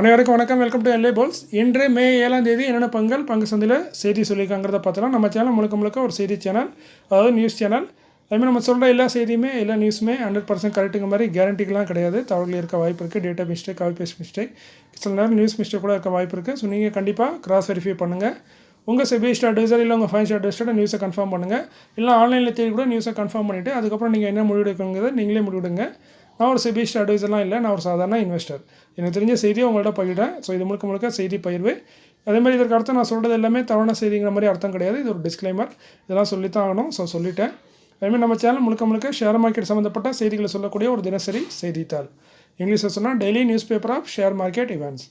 அனைவருக்கும் வணக்கம். Welcome to LA polls. இன்று மே 7ஆம் தேதி என்னென்ன பங்கு சந்தையில் செய்தி சொல்லியிருக்காங்கிறத பார்த்தலாம். நம்ம சேனல் முழுக்க ஒரு செய்தி சேனல், அதாவது நியூஸ் சேனல். அதுமாதிரி நம்ம சொல்கிற எல்லா செய்தியுமே எல்லா நியூஸுமே 100% கரெக்டுங்க மாதிரி கேரண்டிக்கெலாம் கிடையாது. தவறுகள் இருக்க வாய்ப்பு இருக்குது. Data mistake, copy paste mistake, சில நேரம் நியூஸ் மிஸ்டேக் கூட இருக்க வாய்ப்பு இருக்குது. ஸோ நீங்கள் கண்டிப்பாக கிராஸ் வெரிஃபை பண்ணுங்கள். உங்கள் செபிஸ்ட் அட்வைசர் இல்லை உங்கள் ஃபைனான்ஷியல் அட்வைசரோட நியூஸை கன்ஃபார்ம் பண்ணுங்கள். இல்லை ஆன்லைனில் தேடி கூட நியூஸை கன்ஃபார்ம் பண்ணிவிட்டு அதுக்கப்புறம் நீங்கள் என்ன முடிவெடுக்குங்கிறத நீங்களே முடிவெடுங்க. நான் ஒரு செபிஸ்ட் அட்வைசர்லாம் இல்லை, நான் ஒரு சாதாரண இன்வெஸ்டர். எனக்கு தெரிஞ்ச செய்தியை உங்கள்கிட்ட பகிர்றேன். ஸோ இது முழுக்க செய்தி பகிர்வு. அதேமாதிரி இதற்கு அர்த்தம் நான் சொல்கிறது எல்லாமே தவறான செய்திங்கிற மாதிரி அர்த்தம் கிடையாது. இது ஒரு டிஸ்க்ளைமர். இதெல்லாம் சொல்லித்தான் ஆகணும். ஸோ சொல்லிட்டேன். அதேமாதிரி நம்ம சேனல் முழுக்க ஷேர் மார்க்கெட் சம்மந்தப்பட்ட செய்திகளை சொல்லக்கூடிய ஒரு தினசரி செய்தித்தாள். இங்கிலீஷில் சொன்னால் daily news paper of share market events.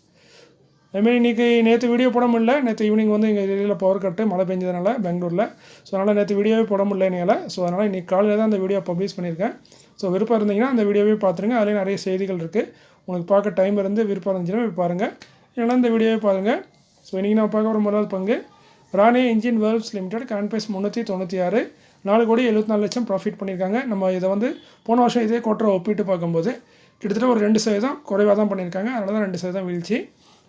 அதுமாதிரி இன்றைக்கி நேற்று வீடியோ போட முடியல. நேற்று ஈவினிங் வந்து எங்கள் ஏரியாவில் பவர் கட்டு, மழை பெஞ்சதுனால பெங்களூரில். ஸோ அதனால் நேற்று வீடியோவே போட முடியல என்னால். ஸோ அதனால் இன்றைக்கி காலையில் தான் அந்த வீடியோ பப்ளிஷ் பண்ணியிருக்கேன். ஸோ விருப்பம் இருந்தீங்கன்னா அந்த வீடியோவே பார்த்துருங்க. அதிலே நிறைய செய்திகள் இருக்குது. உங்களுக்கு பார்க்க டைம் இருந்து விருப்பம் இருந்துச்சுன்னா பாருங்கள், இல்லைனா இந்த வீடியோவே பாருங்கள். ஸோ இன்றைக்கி நான் பார்க்க ஒரு முதல் பங்கு ராணே இன்ஜின் வேர்ல்ஸ் லிமிடெட். கான்பிரைஸ் 396, 4,74,00,000 ப்ராஃபிட் பண்ணியிருக்காங்க. நம்ம இதை வந்து போன வருஷம் இதே குவார்ட்டரை ஒப்பிட்டு பார்க்கும்போது கிட்டத்தட்ட ஒரு 2% குறைவாக தான் பண்ணியிருக்காங்க. அதனால தான் 2% வீழ்ச்சி.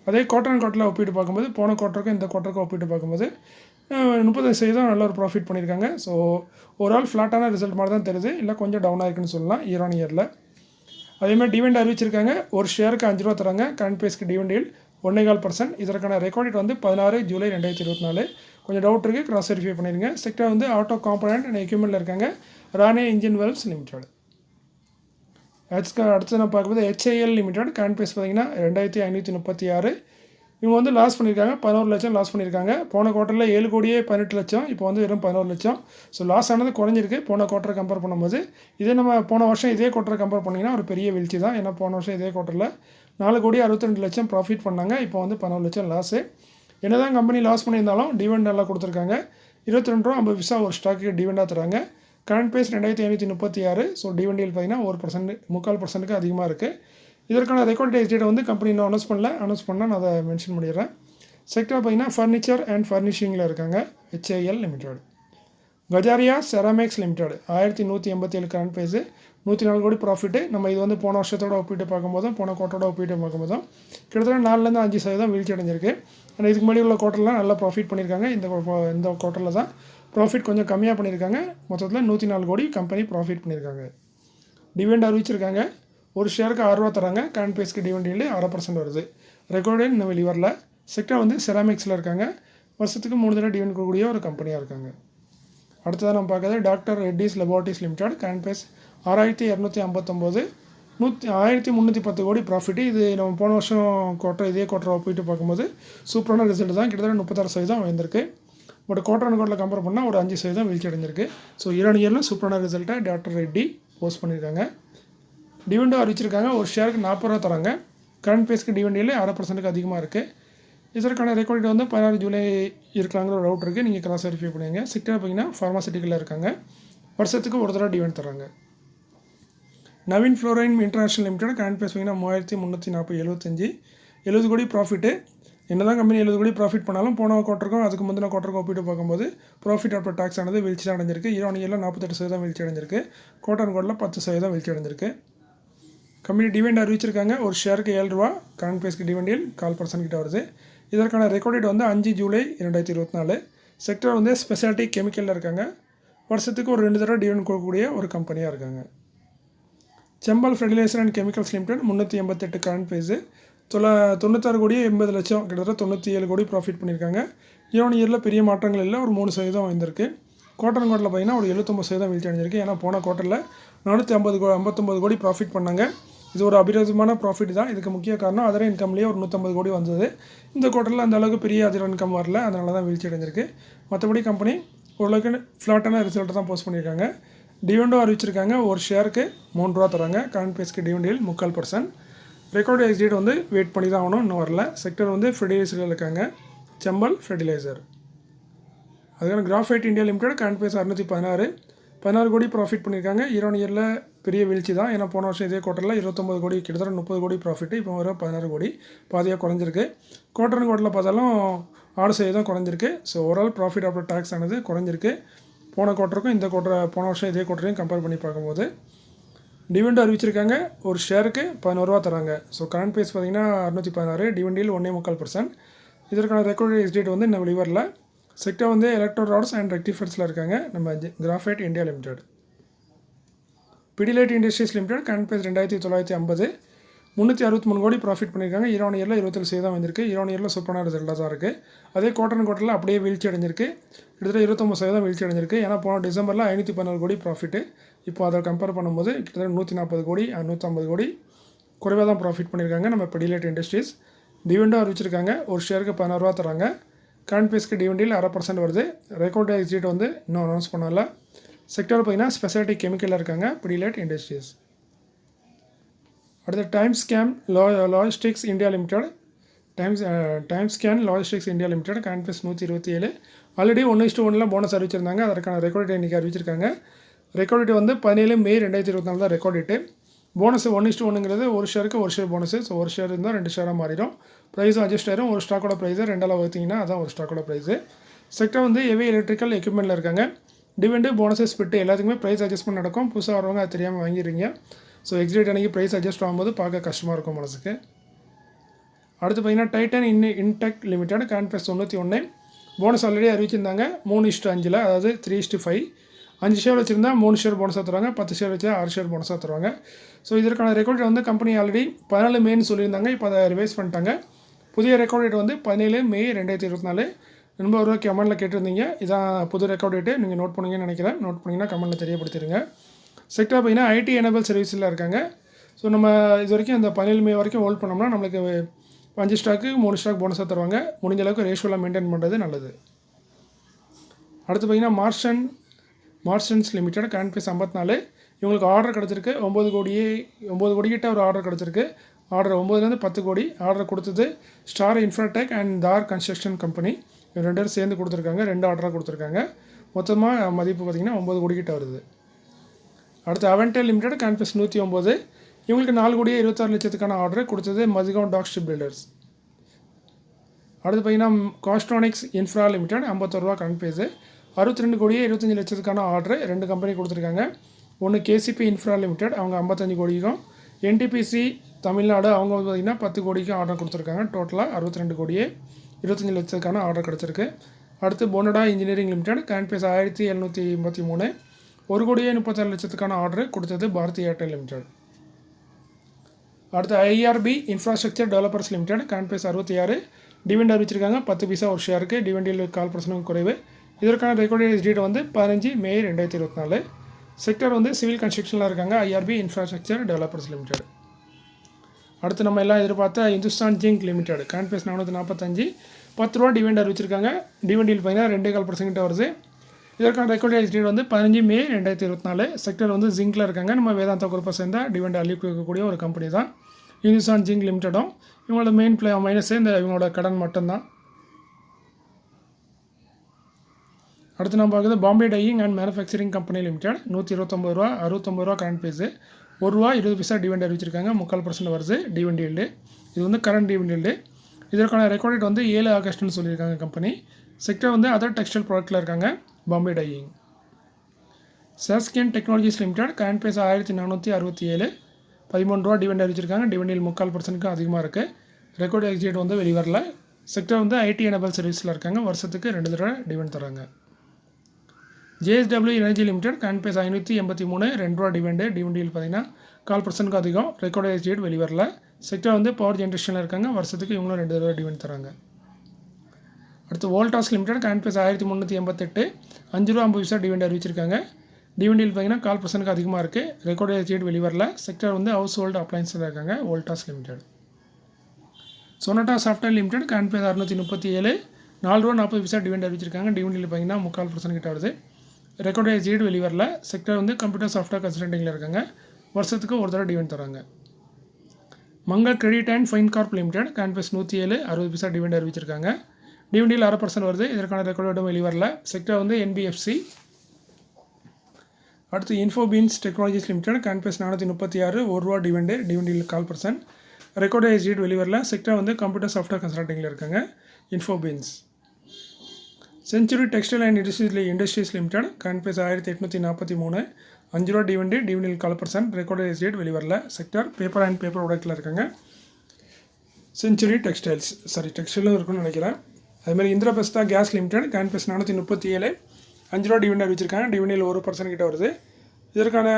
அதே குவார்ட்டரில் ஒப்பிட்டு பார்க்கும்போது போன குவார்ட்டருக்கும் இந்த குவார்ட்டருக்கும் ஒப்பிட்டு பார்க்கும்போது 35% நல்ல ஒரு ப்ராஃபிட் பண்ணியிருக்காங்க. ஸோ ஓவரால் ஃப்ளாட்டான ரிசல்ட் மாதிரி தான் தெரியுது. இல்லை கொஞ்சம் டவுனாக இருக்குன்னு சொல்லலாம் இயர் ஆன் இயரில். அதேமாதிரி டிவிடெண்ட் அறிவிச்சிருக்காங்க. ஒரு ஷேருக்கு 5 ரூபா தராங்க. கரண்ட் பேஸ்க்கு டிவிடெண்ட் 1.25%. இதற்கான ரெக்கார்ட் வந்து 16 ஜூலை 2024. கொஞ்சம் டவுட் இருக்குது, கிராஸ் வெரிஃபை பண்ணிடுங்க. செக்டர் வந்து ஆட்டோ காம்பனண்ட் அண்ட் எக்யூப்மெண்ட்டில் இருக்காங்க. Rane engine வேர்ல்ஸ் limited. அடுத்து நான் பார்க்கும்போது HIL லிமிடெட். கரண்ட் பேஸ் பார்த்தீங்கன்னா 2,536. இவங்க வந்து லாஸ் பண்ணியிருக்காங்க. 11 லட்சம் லாஸ் பண்ணியிருக்காங்க. போன குவார்ட்டரில் 7 கோடியே 18 லட்சம். இப்போ வந்து வெறும் 11 லட்சம். ஸோ லாஸ் ஆனது குறைஞ்சிருக்கு போன குவார்ட்டரை கம்பேர் பண்ணும்போது. இதே நம்ம போன வருஷம் இதே குவார்ட்டரை கம்பேர் பண்ணிங்கன்னா ஒரு பெரிய வீழ்ச்சி தான். ஏன்னா போன வருஷம் இதே குவார்ட்டரில் 4 கோடி 62 லட்சம் ப்ராஃபிட் பண்ணாங்க. இப்போ வந்து 11 லட்சம் லாஸு. என்ன தான் கம்பெனி லாஸ் பண்ணியிருந்தாலும் டிவிடெண்ட் நல்லா கொடுத்துருக்காங்க. 22 ரூபா 50 பைசா ஒரு ஸ்டாக்கு டிவிடெண்டாக தராங்க. Current base 2,536. ஸோ டிவிடெண்ட் பார்த்தீங்கன்னா 1%, 3/4%க்கு அதிகமாக இருக்குது. இதற்கான ரெக்கார்ட் டேட் வந்து கம்பெனி இன்னும் அனௌன்ஸ் பண்ணால் நான் அதை மென்ஷன் பண்ணிடுறேன். செக்டர் பார்த்தீங்கன்னா ஃபர்னிச்சர் அண்ட் ஃபர்னிஷிங்கில் இருக்காங்க. HIL limited. Kajaria ceramics limited 1,187 current base, 104 crore profit. நம்ம இது வந்து போன வருஷத்தோட ஒப்பிட்டு பார்க்கும்போதும் போன குவார்ட்டரோட ஒப்பிட்டு பார்க்கும்போதும் கிட்டத்தட்ட 4லேருந்து 5% வீழ்ச்சி அடைஞ்சிருக்கு. ஆனால் இதுக்கு முன்னாடி உள்ள குவார்ட்டர்லாம் நல்லா ப்ராஃபிட் பண்ணியிருக்காங்க. இந்த குவார்ட்டரில் தான் ப்ராஃபிட் கொஞ்சம் கம்மியாக பண்ணியிருக்காங்க. மொத்தத்தில் 104 கோடி கம்பெனி ப்ராஃபிட் பண்ணியிருக்காங்க. டிவிடெண்ட் அறிவிச்சிருக்காங்க. ஒரு ஷேருக்கு 6 ரூபா தராங்க. கரண்ட் பேஸ்க்கு டிவிடெண்ட் 0.5% வருது. ரெக்கார்டு இன்னும் வெளிவரல. செக்டர் வந்து செராமிக்ஸில் இருக்காங்க. வருஷத்துக்கு 3 தடவை டிவிடெண்ட் கொடுக்கக்கூடிய ஒரு கம்பெனியாக இருக்காங்க. அடுத்ததாக நம்ம பார்க்குறது doctor Reddy's laboratories limited. Current base 6,259, 1,310 கோடி ப்ராஃபிட்டு. இது நம்ம போன வருஷம் இதே குவார்ட்டரை ஒப்பிட்டு பார்க்கும்போது சூப்பரான ரிசல்ட் தான். கிட்டத்தட்ட 36% வந்திருக்கு. பட் குவார்ட்டர் கம்பேர் பண்ணால் ஒரு 5% வீழ்ச்சி அடைஞ்சிருக்கு. ஸோ இயரில் சூப்பரான ரிசல்ட்டை டாக்டர் ரெட்டி போஸ்ட் பண்ணியிருக்காங்க. டிவிடெண்டும் அறிவிச்சிருக்காங்க. ஒரு ஷேருக்கு 40 ரூபா தராங்க. கரண்ட் பேஸ்க்கு டிவிடெண்ட் 0.5%க்கு அதிகமாக இருக்குது. இதற்கான ரெக்கார்ட் வந்து 16 ஜூலை இருக்கலாங்கிற ஒரு டவுட் இருக்குது. நீங்கள் கிராஸ் வெரிஃபை பண்ணுங்க. செக்டர் பார்த்தீங்கன்னா ஃபார்மாசிட்டிக்கலில் இருக்காங்க. வருஷத்துக்கு ஒரு தடவை டிவிடெண்ட் தராங்க. Naveen fluorine international limited. Current base பார்த்தீங்கன்னா 3,375, 70 கோடி ப்ராஃபிட்டு. என்ன தான் கம்பெனி 70 கோடி ப்ராஃபிட் பண்ணாலும் போன குவார்ட்டருக்கும் அதுக்கு முந்தின குவார்ட்டருக்கும் ஒப்பிட்டு பார்க்கும்போது ப்ராஃபிட் ஆஃப்டர் டாக்ஸ் ஆனது வீழ்ச்சி தான் அடைஞ்சிருக்கு. இயர் ஆன் இயரில் 48% வீழ்ச்சி அடைஞ்சிருக்கு. குவார்ட்டரில் 10% வீழ்ச்சி அடைஞ்சிருக்கு. கம்பெனி டிவிடெண்ட் அறிவிச்சிருக்காங்க. ஒரு ஷேருக்கு 7 ரூபா. கரண்ட் பேஸ்க்கு டிவிடெண்ட் 0.25% கிட்ட வருது. இதற்கான ரெக்கார்ட் வந்து 5 ஜூலை 2024. செக்டர் வந்து ஸ்பெஷாலிட்டி கெமிக்கலில் இருக்காங்க. வருஷத்துக்கு ஒரு 2 தடவை டிவிடெண்ட் கொடுக்கக்கூடிய ஒரு கம்பெனியாக இருக்காங்க. Chambal fertiliser and chemicals limited 388 current base, 96 கோடி 80 லட்சம், கிட்டத்தட்ட 97 கோடி ப்ராஃபிட் பண்ணியிருக்காங்க. இயர் ஆன் இயரில் பெரிய மாற்றங்கள் இல்லை, ஒரு 3% வந்திருக்கு. குவார்ட்டரில் பார்த்தீங்கன்னா ஒரு 79% வீழ்ச்சி அடைஞ்சிருக்கு. ஏன்னா போன குவார்ட்டரில் 459 கோடி ப்ராஃபிட் பண்ணாங்க. இது ஒரு அபிரதமான ப்ராஃபிட் தான். இதுக்கு முக்கிய காரணம் அதர் இன்கம்லேயே ஒரு 150 கோடி வந்தது. இந்த குவார்ட்டரில் அந்த அளவுக்கு பெரிய அதர் இன்கம் வரல, அதனால தான் வீழ்ச்சி அடைஞ்சிருக்கு. மற்றபடி கம்பெனி ஓரளவுக்கு ஃப்ளாட்டான ரிசல்ட்டை தான் போஸ்ட் பண்ணியிருக்காங்க. டிவிடெண்டும் அறிவிச்சிருக்காங்க. ஒரு ஷேருக்கு 3 ரூபா தராங்க. கரண்ட் பேஸ்க்கு டிவிடெண்ட் 3/4%. ரெக்கார்டு எக்ஸிட் வந்து வெயிட் பண்ணி தான் ஆகணும், இன்னும் வரல. செக்டர் வந்து ஃபெர்டிலைசரில் இருக்காங்க. செம்பல் ஃபெர்டிலைசர். அதுக்கான graphite India limited. Current base 616, 16 கோடி ப்ராஃபிட் பண்ணியிருக்காங்க. இயர் ஆன் இயரில் பெரிய வீழ்ச்சி தான். ஏன்னா போன வருஷம் இதே குவார்ட்டரில் 29 கோடி, கிட்டத்தட்ட 30 கோடி ப்ராஃபிட்டு. இப்போ வர 16 கோடி, பாதியாக குறைஞ்சிருக்கு. குவார்ட்டரில் பார்த்தாலும் 6% குறைஞ்சிருக்கு. So overall profit after tax ஆனது குறைஞ்சிருக்கு. போன குவார்ட்டருக்கும் போன வருஷம் இதே குவார்ட்டரையும் கம்பேர் பண்ணி பார்க்கும்போது டிவிடெண்ட் அறிவிச்சிருக்காங்க. ஒரு ஷேருக்கு 11 ரூபா தராங்க. ஸோ கரண்ட் ப்ரைஸ் பார்த்தீங்கன்னா 616, டிவிடெண்டில் 1.25%. இதற்கான ரெக்கார்ட் டேட் வந்து இன்னும் வெளிவரல. செக்டர் வந்து எலக்ட்ரோ ராட்ஸ் அண்ட் ரெக்டிஃபையர்ஸில் இருக்காங்க. நம்ம graphite India limited. Pidilite industries limited current price 2950, 363 கோடி ப்ராஃபிட் பண்ணியிருக்காங்க. ஈரான் இயரில் 27% வந்திருக்கு. ஈரான் இயரில் சூப்பரான ரிசல்ட்டாக தான் இருக்குது. அதே குவார்ட்டரில் அப்படியே வீழ்ச்சி அடைஞ்சிருக்கு. கிட்டத்தட்ட 29% வீழ்ச்சி அடைஞ்சிருக்கு. ஏன்னா போன டிசம்பரில் 514 கோடி ப்ராஃபிட்டு. இப்போ அதை கம்பேர் பண்ணும்போது கிட்டத்தட்ட 140 கோடி 150 கோடி குறைவாக தான் ப்ராஃபிட் பண்ணியிருக்காங்க நம்ம பிடிலைட் இண்டஸ்ட்ரீஸ். டிவிடெண்டும் அறிவிச்சிருக்காங்க. ஒரு ஷேருக்கு 16 ரூபா தராங்க. கரண்ட் ப்ரைஸ்க்கு டிவிடெண்டில் 0.5% வருது. ரெக்கார்ட் எக்ஸிட் வந்து இன்னும் அனௌன்ஸ் பண்ணல. செக்டர் பார்த்தீங்கன்னா ஸ்பெஷாலிட்டி கெமிக்கலில் இருக்காங்க பிடிலைட் இண்டஸ்ட்ரீஸ். அடுத்த Timescan logistics India limited. Timescan logistics India limited current price 127. Already 1:1 bonus அறிவிச்சிருந்தாங்க. அதற்கான ரெக்கார்ட் டேட் இன்றைக்கி அறிவிச்சிருக்காங்க. ரெக்கார்ட் டேட் வந்து 17 மே 2024 தான் ரெக்கார்ட் டேட்டு. போனஸ் 1:1ங்கிறது ஒரு ஷேருக்கு ஒரு ஷேர் போனஸு. ஸோ ஒரு ஷேர் இருந்தால் 2 ஷேராக மாறிடும். ப்ரைஸும் அட்ஜஸ்ட் ஆயிரும். ஒரு ஸ்டாக்கோட ப்ரைஸு 2ஆல் வகுத்தீங்கன்னா அதான் ஒரு ஸ்டாக்கோட ப்ரைஸு. செக்டர் வந்து ஹெவி எலக்ட்ரிக்கல் எக்யூப்மெண்ட்டில் இருக்காங்க. டிவிடெண்டு போனஸஸ் ஸ்பிட்டு எல்லாத்துக்குமே ப்ரைஸ் அட்ஜஸ்ட்மெண்ட் நடக்கும். புதுசாக வரவங்க அது தெரியாமல் வாங்கிடுறீங்க. ஸோ எக்ஸிட் அன்றைக்கி ப்ரைஸ் அட்ஜஸ்ட் ஆகும்போது பார்க்க கஷ்டமாக இருக்கும் மனசுக்கு. அடுத்து பார்த்தீங்கன்னா Titan Intech limited current price 91. Bonus already அறிவிச்சிருந்தாங்க 3:5, அதாவது 3:5. 5 ஷேர் வச்சுருந்தா 3 ஷேர் போனஸாக தருவாங்க. 10 ஷேர் வச்சா 6 ஷேர் போனஸாக தருவாங்க. ஸோ இதற்கான ரெக்கார்ட் வந்து கம்பெனி ஆல்ரெடி 14 மேன்னு சொல்லியிருந்தாங்க. இப்போ அதை ரிவைஸ் பண்ணிட்டாங்க. புதிய ரெக்கார்ட் டேட் வந்து 17 மே 2024. ரொம்ப ஒரு கமெண்ட்டில் கேட்டிருந்தீங்க. இதான் புது ரெக்கார்ட் டேட்டு. நீங்கள் நோட் பண்ணுங்கன்னு நினைக்கிறேன். நோட் பண்ணிங்கன்னா கமெண்ட்டில் தெரியப்படுத்திடுங்க. செக்டர் பார்த்தீங்கன்னா ஐடி எனபிள் சர்வீஸில் இருக்காங்க. ஸோ நம்ம இது வரைக்கும் இந்த 17 மே வரைக்கும் ஹோல்ட் பண்ணோம்னா நம்மளுக்கு 5 ஸ்டாக்கு 3 ஸ்டாக் போனஸாக தருவாங்க. முடிஞ்ச அளவுக்கு ரேஷியோலாம் மெயின்டைன் பண்ணுறது நல்லது. அடுத்து பார்த்தீங்கன்னா மார்ஷன்ஸ் லிமிடெட் கரண்ட் ப்ரைஸ் 54. இவங்களுக்கு ஆர்டர் கிடச்சிருக்கு 9 கோடி கிட்ட ஒரு ஆர்டர் கிடச்சிருக்கு. ஆர்டர் 9லேருந்து 10 கோடி ஆர்டர் கொடுத்தது ஸ்டார் இன்ஃப்ராடெக் அண்ட் தார் கன்ஸ்ட்ரக்ஷன் கம்பெனி. இவங்க 2 பேரும் சேர்ந்து கொடுத்துருக்காங்க. 2 ஆர்டராக கொடுத்துருக்காங்க. மொத்தமாக மதிப்பு பார்த்திங்கன்னா 9 கோடி கிட்ட வருது. அடுத்து அவென்டெல் லிமிடெட் கரண்ட் ப்ரைஸ் 109. இவங்களுக்கு 4 கோடியே 26 லட்சத்துக்கான ஆர்டர் கொடுத்தது மதுகான் டாக் ஷிப் பில்டர்ஸ். அடுத்து பார்த்தீங்கன்னா காஸ்ட்ரானிக்ஸ் இன்ஃப்ரா லிமிடெட் 51 ரூபா கரண்ட் ப்ரைஸு. 62 கோடியே 25 லட்சத்துக்கான ஆர்டர் 2 கம்பெனி கொடுத்துருக்காங்க. ஒன்று கேசிபி இன்ஃப்ரா லிமிடெட் அவங்க 55 கோடிக்கும், என்டிபிசி தமிழ்நாடு அவங்க பார்த்திங்கன்னா 10 கோடிக்கும் ஆர்டர் கொடுத்துருக்காங்க. டோட்டலாக 62 கோடியே 25 லட்சத்துக்கான ஆர்டர் கிடச்சிருக்கு. அடுத்து Bondada engineering limited current price 1783. 1 கோடியே 36 லட்சத்துக்கான ஆர்டர் கொடுத்தது பாரதி ஏர்டெல் லிமிடெட். அடுத்து IRB infrastructure developers limited current price 66. Dividend அறிவிச்சிருக்காங்க 10 பைசா ஒரு ஷேருக்கு. டிவிடெண்டில் 4% குறைவு. இதற்கான ரெக்கார்ட் டேட் வந்து 15 மே 2024. செக்டர் வந்து சிவில் கன்ஸ்ட்ரக்ஷனில் இருக்காங்க ஐஆர்பி இன்ஃப்ராஸ்ட்ரக்சர் டெவலப்பர்ஸ் லிமிடெட். அடுத்து நம்ம எல்லாம் எதிர்பார்த்த Hindustan zinc limited current price 445. 10 ரூபா டிவிடெண்ட் அறிவிச்சிருக்காங்க. டிவிடெண்டில் பார்த்தீங்கன்னா 2.25% வருது. இதற்கான ரெக்கார்ட் டேட் வந்து 15 மே 2024. செக்டர் வந்து ஜிங்கில் இருக்காங்க. நம்ம வேதாந்தா குரூப்பை சேர்ந்தால் டிவிடெண்ட் அளிக்கக்கூடிய ஒரு கம்பெனி தான் இந்துஸ்தான் ஜிங்க் லிமிடெடும். இவங்களோட மெயின் மைனஸே இந்த இவங்களோட கடன் மட்டும்தான். அடுத்து நம்ம பார்க்குறது Bombay dyeing and manufacturing company limited 129 ரூபா 69 ரூபா கரண்ட் ப்ரைஸு. 1 ரூபா 20 பைசா டிவிடெண்ட் அறிவிச்சிருக்காங்க. 3/4% வருது டிவிடெண்ட். இது வந்து கரண்ட் டிவிடெண்ட். இதற்கான ரெக்கார்ட் டேட் வந்து 7 ஆகஸ்ட்னு சொல்லியிருக்காங்க கம்பெனி. செக்டர் வந்து அதர் டெக்ஸ்டைல் ப்ராடக்ட்டில் இருக்காங்க Bombay dyeing. Sasken technologies limited current price 1467. 13 ரூபா டிவிடெண்ட் அறிவிச்சிருக்காங்க. டிவிடெண்டில் 3/4%க்கு அதிகமாக இருக்குது. ரெக்கார்ட் எக்ஸிட் வந்து வெளிவரல. செக்டர் வந்து ஐடி எனபிள் சர்வீஸில் இருக்காங்க. வருஷத்துக்கு 2 தடவை டிவிடெண்ட் தராங்க. JSW energy limited current price 583. 2 ரூபா டிவிடெண்டில் பார்த்தீங்கன்னா 4%க்கு அதிகம். ரெக்கார்ட் எக்ஸிட் வெளிவரல. செக்டர் வந்து பவர் ஜென்ரேஷனில் இருக்காங்க. வருஷத்துக்கு இவங்களும் 2 தடவை டிவிடெண்ட் தராங்க. அடுத்து வோல்டாஸ் லிமிடெட் கரண்ட் ப்ரைஸ் 1388. 5 ரூபா 50 பைசா டிவிடெண்ட் அறிவிச்சிருக்காங்க. டிவிடெண்டில் பார்த்தீங்கன்னா 4%க்கு அதிகமாக இருக்குது. ரெக்கார்ட் எக்ஸிட் வெளிவரல. செக்டர் வந்து ஹவுஸ் ஹோல்டு அப்ளைன்ஸில் இருக்காங்க Voltas limited. Sonata software limited current price 637. 4 ரூபா 40 பைசா டிவிடெண்ட் அறிவிச்சிருக்காங்க. டிவிடெண்டில் பார்த்தீங்கன்னா 3/4% கிட்ட வருது. ரெக்கார்ட் எக்ஸிட் வெளிவரல. செக்டர் வந்து கம்ப்யூட்டர் சாஃப்ட்வேர் கன்சல்டிங்கில் இருக்காங்க. வருஷத்துக்கு ஒரு தடவை டிவிடெண்ட் தராங்க. Mangal credit and fin corp limited current price 107. 60 paisa dividend அறிவிச்சிருக்காங்க. டிவிடெண்டில் 6% வருது. இதற்கான ரெக்கார்டும் வெளிவரல. செக்டர் வந்து NBFC. அடுத்து Infobeans technologies limited current price 436. 1 ரூபா டிவிடெண்டில் 4%. ரெக்கார்ட் எக்ஸிட் வெளிவரல. செக்டர் வந்து கம்ப்யூட்டர் சாஃப்ட்வேர் கன்சல்டிங்கில் இருக்காங்க Infobeans. Century textile and industries limited current price 1843. ரூபா டிவிடெண்ட் கால் பர்சன்ட், ரெக்கார்டட் எக்ஸ் டேட் வெளிவரல. செக்டர் பேப்பர் அண்ட் பேப்பர் ப்ராடக்ட்டில் இருக்காங்க. செஞ்சுரி டெக்ஸ்டைலும் இருக்குன்னு நினைக்கிறேன். அதுமாதிரி இந்திரபிரஸ்தா கேஸ் லிமிடெட் கேன்பஸ் 437 ரூபா டிவிடெண்ட் அறிவிச்சிருக்காங்க. டிவிடெண்டில் 1% கிட்ட வருது. இதற்கான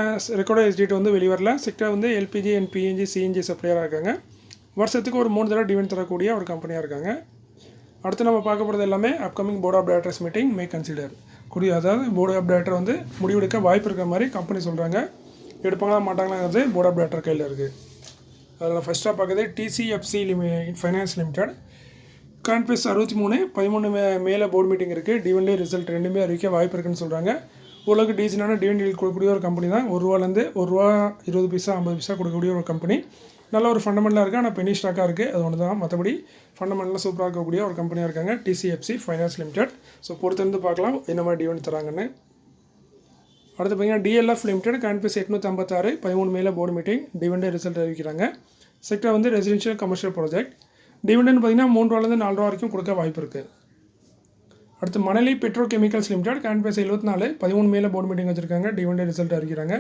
ரெக்கார்டட் எக்ஸ் டேட் வந்து வெளிவரல. செக்டர் வந்து எல்பிஜி அண்ட் பிஎன்ஜி சிஎன்ஜி சப்ளையராக இருக்காங்க. வருஷத்துக்கு ஒரு 3 தடவை டிவிடெண்ட் தரக்கூடிய ஒரு கம்பெனியாக இருக்காங்க. அடுத்து நம்ம பார்க்க போகிறது எல்லாமே upcoming board of directors meeting may consider அதாவது போர்ட் ஆஃப் டைரக்டர் வந்து முடிவெடுக்க வாய்ப்பு இருக்கிற மாதிரி கம்பெனி சொல்கிறாங்க. எடுப்பாங்களா மாட்டாங்களாங்கிறது போர்ட் ஆஃப் டைரக்டர் கையில் இருக்குது. அதில் ஃபஸ்ட்டாக பார்க்குறது டிசிஎஃப்சி ஃபைனான்ஸ் லிமிடெட் கான்பேஸ் 63 13 மேலே போர்டு மீட்டிங் இருக்குது. டிவிடெண்ட் ரிசல்ட் ரெண்டுமே அறிவிக்க வாய்ப்பு இருக்குன்னு சொல்கிறாங்க. ஓரளவுக்கு டீசெண்டான டிவிடெண்ட் கொடுக்கக்கூடிய ஒரு கம்பெனி தான். ₹1 20 பைசா 50 பைசா கொடுக்கக்கூடிய ஒரு கம்பெனி. நல்ல ஒரு ஃபண்டமெண்டலாக இருக்குது. ஆனால் பெனி ஸ்டாக்காக இருக்குது. அது ஒன்று தான். மற்றபடி ஃபண்டமெண்டலாக சூப்பராக இருக்கக்கூடிய ஒரு கம்பெனியாக இருக்காங்க டிசிஎஃப்சி ஃபைனான்ஸ் லிமிடெட். ஸோ பொறுத்திருந்து பார்க்கலாம் என்ன மாதிரி டிவிடெண்ட் தராங்கன்னு. அடுத்து பார்த்தீங்கன்னா டிஎல்எஃப் லிமிடெட் கான்பேஸ் 856 13 மேலே போர்டு மீட்டிங் டிவிடெண்ட் ரிசல்ட் அறிவிக்கிறாங்க. செக்டர் வந்து ரெசிடென்ஷியல் கமர்ஷியல் ப்ராஜெக்ட். டிவிடெண்ட் பார்த்தீங்கன்னா ₹3 4 வரைக்கும் கொடுக்க வாய்ப்பு இருக்குது. அடுத்து மணலி பெட்ரோ கெமிக்கல்ஸ் லிமிடெட் கான்பேஸ் 74 13 மேலே போர்டு மீட்டிங் வச்சுருக்காங்க. டிவிடெண்ட் ரிசல்ட் அறிவிக்கிறாங்க.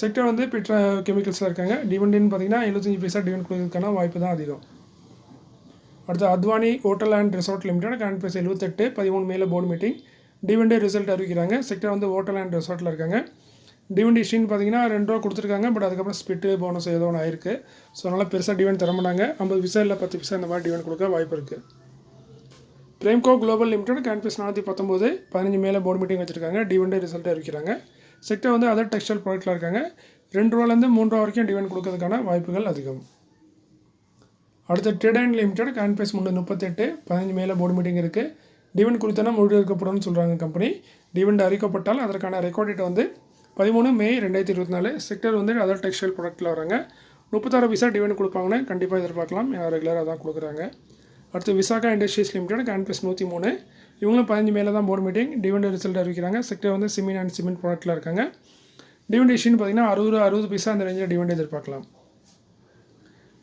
செக்டர் வந்து பெட்ரோ கெமிக்கல்ஸில் இருக்காங்க. டிவிடெண்ட் பார்த்தீங்கன்னா 75 பைசா டிவிடெண்ட் கொடுக்கறதுக்கான வாய்ப்பு தான் அதிகம். அடுத்து Advani hotel and resort limited கான்பேஸ் 78 13 மேலே போர்டு மீட்டிங் டிவிடெண்ட் ரிசல்ட் அறிவிக்கிறாங்க. செக்டர் வந்து ஹோட்டல் அண்ட் ரிசார்ட்டில் இருக்காங்க. டிவிடெண்ட் இஷ்யூன்னு பார்த்தீங்கன்னா ₹2 கொடுத்துருக்காங்க. பட் அதுக்கப்புறம் ஸ்பிட்டு போனஸ் ஏதோ ஒன்று ஆயிருக்கு. ஸோ அதனால் பெருசாக டிவிடெண்ட் தர மாட்டாங்க. 50 பைசா இல்லை 10 பைசா இந்த மாதிரி டிவிடெண்ட் கொடுக்க வாய்ப்பு இருக்குது. பிரேம்கோ குளோபல் லிமிடெட் கான்பேஸ் 419 15 மேலே போர்டு மீட்டிங் வச்சுருக்காங்க. டிவிடெண்ட் ரிசல்ட் அறிவிக்கிறாங்க. செக்டர் வந்து அதர் டெக்ஸ்டைல் ப்ராடக்ட்டில் இருக்காங்க. ₹2 3 வரைக்கும் டிவிடெண்ட் கொடுக்கறதுக்கான வாய்ப்புகள் அதிகம். அடுத்து ட்ரேட் லிமிடெட் கான்பேஸ் 338 15 மேலே போர்டு மீட்டிங் இருக்குது. டிவிடெண்ட் குறித்தான முடிவு எடுக்கப்படும் சொல்கிறாங்க கம்பெனி. டிவிடெண்ட் அறிவிக்கப்பட்டால் அதற்கான ரெக்கார்ட் டேட் வந்து 13 மே 2024. செக்டர் வந்து அதர் டெக்ஸ்டைல் ப்ராடக்ட்டில் வராங்க. 36 பைசா டிவிடெண்ட் கொடுப்பாங்கன்னு கண்டிப்பாக எதிர்பார்க்கலாம். ஏன்னா ரெகுலராக தான் கொடுக்குறாங்க. அடுத்து விசாகா இண்டஸ்ட்ரீஸ் லிமிடெட் கான்பேஸ் 103 இவங்களும் 15 மேலே தான் போர்டு மீட்டிங் டிவிடெண்ட் ரிசல்ட் அறிவிக்கிறாங்க. செக்டர் வந்து சிமெண்ட் அண்ட் சிமெண்ட் ப்ராடக்ட்டில் இருக்காங்க. டிவிடெண்ட் இஷ்யூன்னு பார்த்தீங்கன்னா 60 பைசா அந்த ரேஞ்சில் டிவிடெண்ட் எதிர்பார்க்கலாம்.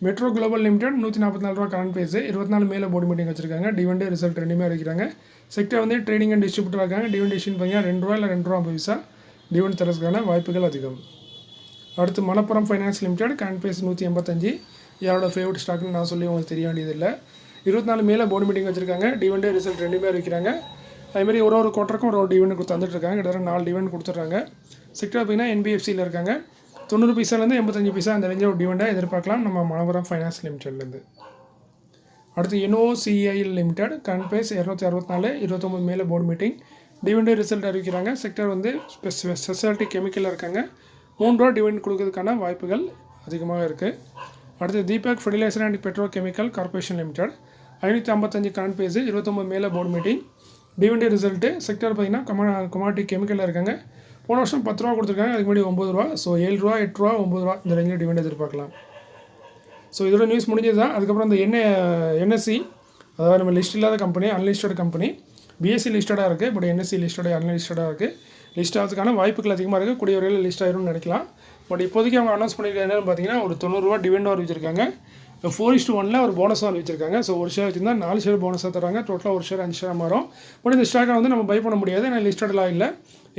மெட்ரோ குளோபல் லிமிடெட் ₹144 கான்பேஸ் 24 மேலே போர்டு மீட்டிங் வச்சுருக்காங்க. டிவிடெண்ட் ரிசல்ட் ரெண்டுமே அறிவிக்கிறாங்க. செக்டர் வந்து ட்ரேடிங் அண்ட் டிஸ்ட்ரிபியூட்டர் இருக்காங்க. டிவிடெண்ட் இஷ்யூன்னு பார்த்தீங்கன்னா ₹2 இல்லை ₹2 பைசா டிவிடெண்ட் தரதுக்கான வாய்ப்புகள் அதிகம். அடுத்து மணப்புரம் ஃபைனான்ஸ் லிமிடெட் கான்பேஸ் 185 யாரோட ஃபேவரட் ஸ்டாக்னு நான் சொல்லி உங்களுக்கு தெரிய வேண்டியதில்லை. 24 மேலே போர்டு மீட்டிங் வச்சுருக்காங்க. டிவிடெண்ட் ரிசல்ட் ரெண்டுமே அறிவிக்கிறாங்க. அதுமாதிரி ஒரு குவார்ட்டருக்கும் ஒரு டிவிடெண்ட் கொடுத்து தந்துட்டுருக்காங்க. கிட்டத்தட்ட 4 டிவிடெண்ட் கொடுத்துட்றாங்க. செக்டர் பார்த்தீங்கன்னா என்பிஎஃப்சியில் இருக்காங்க. 90 பைசாலேருந்து 85 பைசா அந்த ரேஞ்சில் ஒரு டிவிடெண்டாக எதிர்பார்க்கலாம் நம்ம மணப்புரம் ஃபைனான்ஸ் லிமிடெட்லேருந்து. அடுத்து என்ஓசிஐஎல் லிமிடெட் கான்பேஸ் 264 29 மேலே போர்டு மீட்டிங் டிவிடெண்ட் ரிசல்ட் அறிவிக்கிறாங்க. செக்டர் வந்து ஸ்பெஷாலிட்டி கெமிக்கலில் இருக்காங்க. ₹3 டிவிடெண்ட் கொடுக்கறதுக்கான வாய்ப்புகள் அதிகமாக இருக்குது. அடுத்து Deepak fertiliser and petrochemical corporation limited 555 கான்பேஸ் 29 மேலே board meeting dividend result. Sector பார்த்தீங்கன்னா கமாடிட்டி கெமிக்கலில் இருக்காங்க. போன வருஷம் ₹10 கொடுத்துருக்காங்க. அதுக்கு முன்னாடி ₹9. ஸோ ₹7 8 ₹9 இந்த ரேஞ்சில் டிவிடெண்ட் எதிர்பார்க்கலாம். ஸோ இதோட நியூஸ் முடிஞ்சது தான். அதுக்கப்புறம் இந்த என்எஸ்சி அதாவது நம்ம லிஸ்ட் இல்லாத கம்பெனி அன்லிஸ்டட் கம்பெனி பிஎஸ்சி லிஸ்டடாக இருக்குது. பட் என்எஸ்சி லிஸ்டடாக அன்லிஸ்டடாக இருக்குது. லிஸ்ட் ஆகிறதுக்கான வாய்ப்புகள் அதிகமாக இருக்குது. கூடிய வரையில் லிஸ்ட் ஆயிரும்னு நினைக்கலாம். பட் இப்போதைக்கு அவங்க அனௌன்ஸ் பண்ணியிருக்காங்க என்னன்னு பார்த்தீங்கன்னா ஒரு ₹90 டிவிடெண்ட் அறிவிச்சிருக்காங்க. 4:1 ஒரு போனஸும் அறிவிச்சிருக்காங்க. ஸோ ஒரு ஷேர் வச்சுருந்தா 4 ஷேர் போனஸாக தராங்க. டோட்டலாக ஒரு ஷேர் 5 ஷேர் மாறும். பட் இந்த ஸ்டாக்கை வந்து நம்ம பை பண்ண முடியாது. ஏன்னா லிஸ்டடெலாம் இல்லை.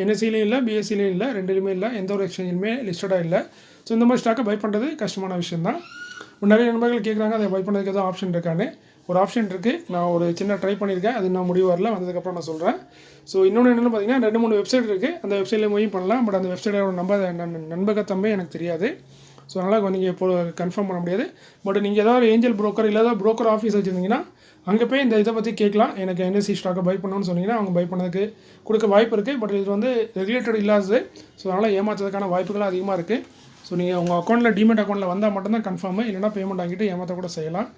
என்எஸ்சிலையும் இல்லை பிஎஸ்சிலையும் இல்லை. ரெண்டுலையுமே இல்லை. எந்த ஒரு எக்ஸ்சேஞ்சிலுமே லிஸ்டடாக இல்லை. ஸோ இந்த மாதிரி ஸ்டாக்கை பை பண்ணுறது கஷ்டமான விஷயம் தான். நிறைய நண்பர்கள் கேட்குறாங்க அதை பை பண்ணுறதுக்கு எதுவும் ஆப்ஷன் இருக்கான்னு. ஒரு ஆப்ஷன் இருக்குது. நான் ஒரு சின்ன ட்ரை பண்ணியிருக்கேன். அது இன்னும் முடிவு வரல. வந்ததுக்கப்புறம் நான் சொல்கிறேன். ஸோ இன்னொன்று என்னென்னு பார்த்தீங்கன்னா 2-3 வெப்சைட் இருக்குது. அந்த வெப்சைட்டில் போய் பண்ணலாம். பட் அந்த வெப்சைட்டோட நம்பகத்தன்மை எனக்கு தெரியாது. ஸோ அதனால் நீங்கள் இப்போ கன்ஃபார்ம் பண்ண முடியாது. பட் நீங்கள் ஏதாவது ஏஞ்சல் புரோக்கர் இல்லை ஏதாவது புரோக்கர் ஆஃபீஸ் வச்சுருந்தீங்கன்னா அங்கே போய் இந்த இதை பற்றி கேட்கலாம். எனக்கு என்எஸ்சி ஸ்டாக்கை பை பண்ணணும்னு சொன்னீங்கன்னா அவங்க பை பண்ணதுக்கு கொடுக்க வாய்ப்பு இருக்குது. பட் இது வந்து ரெகுலேட்டட் இல்லாதது. ஸோ அதனால் ஏமாற்றுறதுக்கான வாய்ப்புகள் அதிகமாக இருக்குது. ஸோ நீங்கள் உங்கள் அக்கௌண்ட்டில் டிமெட் அக்கௌண்ட்டில் வந்தால் மட்டும்தான் கன்ஃபார்மு. இல்லைனா பேமெண்ட் வாங்கிட்டு ஏமாற்ற கூட செய்யலாம்.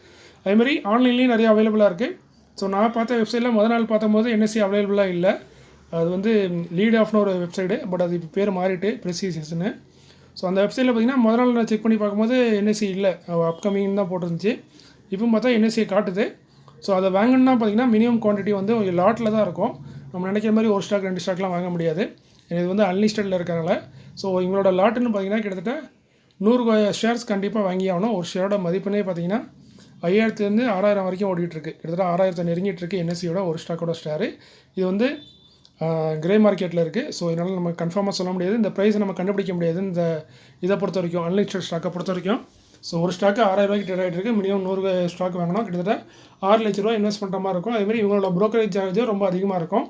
அதேமாதிரி ஆன்லைன்லேயும் நிறைய அவைலபிளாக இருக்குது. ஸோ நான் பார்த்த வெப்சைட்டில் முதல் நாள் பார்த்தம்போது என்எஸ்சி அவைலபிளாக இல்லை. அது வந்து லீட் ஆஃப்னு ஒரு வெப்சைட்டு. பட் அது இப்போ பேர் மாறிட்டு ப்ரெசிஷன்னு. ஸோ அந்த வெப்சைட்டில் பார்த்தீங்கன்னா முதல் நாள் நான் செக் பண்ணி பார்க்கும்போது என்எஸ்சி இல்லை, அப்கமிங் தான் போட்டுருந்துச்சு. இப்போ பார்த்தா என்எஸ்சியை காட்டுது. ஸோ அதை வாங்கணுன்னா பார்த்தீங்கன்னா மினிமம் குவான்டிட்டி வந்து ஒரு லாட்டில் தான் இருக்கும். நம்ம நினைக்கிற மாதிரி ஒரு ஸ்டாக் 2 ஸ்டாக்லாம் வாங்க முடியாது. இது வந்து அன்லிஸ்டடில் இருக்கிறனால. ஸோ இவங்களோட லாட்டுன்னு பார்த்தீங்கன்னா கிட்டத்தட்ட 100 ஷேர்ஸ் கண்டிப்பாக வாங்கி ஆகணும். ஒரு ஷேரோட மதிப்புனே பார்த்தீங்கன்னா 5000 6,000 வரைக்கும் ஓடிட்டுருக்கு. கிட்டத்தட்ட 6,000 நெருங்கிட்டுருக்கு என்எஸ்சியோட ஒரு ஸ்டாக்கோட ஷேரு. இது வந்து கிரே மார்க்கெட்டில் இருக்குது. ஸோ இதனால் நம்ம கன்ஃபார்மாக சொல்ல முடியாது. இந்த ப்ரைஸை நம்ம கண்டுபிடிக்க முடியாது இந்த இதை பொறுத்த வரைக்கும், அன்லிஸ்டட் ஸ்டாக்கை பொறுத்த வரைக்கும். ஸோ ஒரு ஸ்டாக்கு 6000 ட்ரேட் ஆகிட்டு இருக்குது. மினிமம் 100 ஸ்டாக் வாங்கணும், கிட்டத்தட்ட 6 லட்ச ரூபா இன்வெஸ்ட் பண்ணுற மாதிரி இருக்கும். அதேமாதிரி இவங்களோட ப்ரோக்கரேஜ் சார்ஜும் ரொம்ப அதிகமாக இருக்கும்.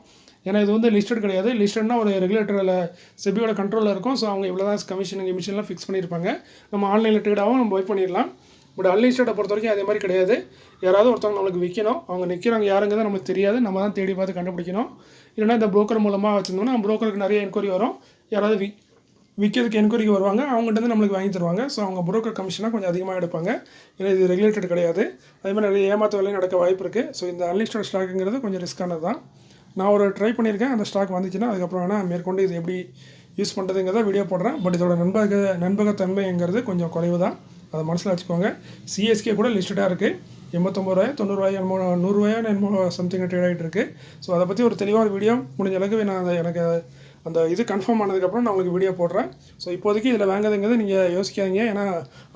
ஏன்னா இது வந்து லிஸ்டட் கிடையாது. லிஸ்டட்னா ஒரு ரெகுலேட்டரில் செபியோட கண்ட்ரோலில் இருக்கும். ஸோ அவங்க இவ்வளோ தான் கமிஷன்லாம் ஃபிக்ஸ் பண்ணியிருப்பாங்க. நம்ம ஆன்லைனில் ட்ரேடாகவும் நம்ம பை பண்ணிடலாம். பட் அன்லிஸ்டடை பொறுத்த வரைக்கும் அதே மாதிரி கிடையாது. யாராவது ஒருத்தவங்க நம்மளுக்கு விற்கணும், அவங்க நிற்கிறாங்க யாருங்கிறது நமக்கு தெரியாது, நம்ம தான் தேடி பார்த்து கண்டுபிடிக்கணும். இல்லைனா இந்த ப்ரோக்கர் மூலமாக வச்சுருந்தோம்னா ப்ரோக்கருக்கு நிறைய என்கொயரி வரும். யாராவது விற்கிறதுக்கு என்கொயரிக்கு வருவாங்க, அவங்ககிட்ட நம்மளுக்கு வாங்கி தருவாங்க. ஸோ அவங்க ப்ரோக்கர் கமிஷனாக கொஞ்சம் அதிகமாக எடுப்பாங்க. ஏன்னா இது ரெகுலேட்டட் கிடையாது. அதேமாதிரி நிறைய ஏமாற்ற வேலையும் நடக்க வாய்ப்பு இருக்குது. ஸோ இந்த அன்லிஸ்டட் ஸ்டாக்குங்கிறது கொஞ்சம் ரிஸ்க்கானது தான். நான் ஒரு ட்ரை பண்ணியிருக்கேன். அந்த ஸ்டாக் வந்துச்சுன்னா அதுக்கப்புறம் வேணால் மேற்கொண்டு இது எப்படி யூஸ் பண்ணுறதுங்கிறத வீடியோ போடுறேன். பட் இதோட நண்பகத்தன்மைங்கிறது கொஞ்சம் குறைவு தான், அதை மனசில் வச்சுக்கோங்க. சிஎஸ்கே கூட லிஸ்டடாக இருக்குது. 89 ரூபாய் 90 ரூபாய் என்னமோ 100 ரூபாய் என்னமோ சம்திங் ட்ரேட் ஆகிட்டு இருக்குது. ஸோ அதை பற்றி ஒரு தெளிவான வீடியோ முடிஞ்ச அளவுக்கு நான் எனக்கு அந்த இது கன்ஃபார்ம் ஆனதுக்கப்புறம் நான் உங்களுக்கு வீடியோ போடுறேன். ஸோ இப்போதைக்கு இதில் வாங்குறதுங்கிறது நீங்கள் யோசிக்காதீங்க. ஏன்னா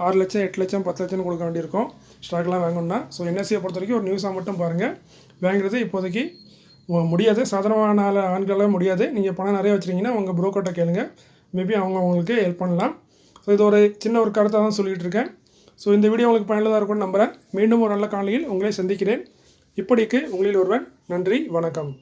6 லட்சம் 8 லட்சம் 10 லட்சம் கொடுக்க வேண்டியிருக்கும் ஸ்டாக்லாம் வாங்கணும்னா. ஸோ என்எஸ்சியை பொறுத்த வரைக்கும் ஒரு நியூஸாக மட்டும் பாருங்கள். வாங்குறது இப்போதைக்கு முடியாது, சாதாரணமான ஆண்களால் முடியாது. நீங்கள் பணம் நிறைய வச்சுருக்கீங்கன்னா உங்கள் ப்ரோக்கர்கிட்ட கேளுங்க, மேபி அவங்க உங்களுக்கு ஹெல்ப் பண்ணலாம். ஸோ இது ஒரு சின்ன ஒரு கருத்தை தான் சொல்லிகிட்டு இருக்கேன். ஸோ இந்த வீடியோ உங்களுக்கு பயனுள்ளதாக இருக்கும்னு நம்புகிறேன். மீண்டும் ஒரு நல்ல காணொளியில் உங்களை சந்திக்கிறேன். இப்படிக்கு உங்களில் ஒருவன். நன்றி, வணக்கம்.